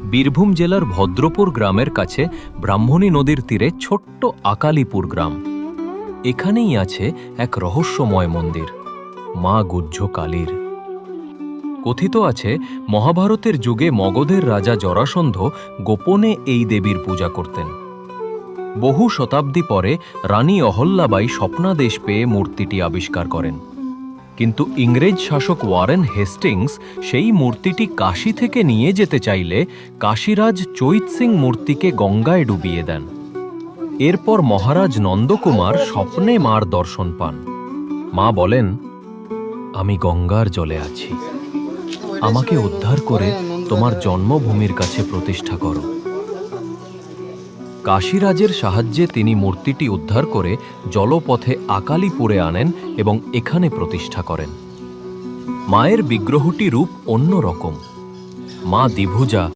বীরভূম জেলার ভদ্রপুর গ্রামের কাছে ব্রাহ্মণী নদীর তীরে ছোট্ট আকালিপুর গ্রাম। এখানেই আছে এক রহস্যময় মন্দির, মা গুহ্য কালীর। কথিত আছে মহাভারতের যুগে মগধের রাজা জরাসন্ধ গোপনে এই দেবীর পূজা করতেন। বহু শতাব্দী পরে রানী অহল্যাবাই স্বপ্নাদেশ পেয়ে মূর্তিটি আবিষ্কার করেন, কিন্তু ইংরেজ শাসক ওয়ারেন হেস্টিংস সেই মূর্তিটি কাশী থেকে নিয়ে যেতে চাইলে কাশীরাজ চৈত সিং মূর্তিকে গঙ্গায় ডুবিয়ে দেন। এরপর মহারাজ নন্দকুমার স্বপ্নে মার দর্শন পান। মা বলেন, আমি গঙ্গার জলে আছি, আমাকে উদ্ধার করে তোমার জন্মভূমির কাছে প্রতিষ্ঠা করো। কাশীরাজের সাহায্যে তিনি মূর্তিটি উদ্ধার করে জলপথে আকালিপুরে আনেন এবং এখানে প্রতিষ্ঠা করেন। মায়ের বিগ্রহটি রূপ অন্যরকম। মা দ্বিভুজা,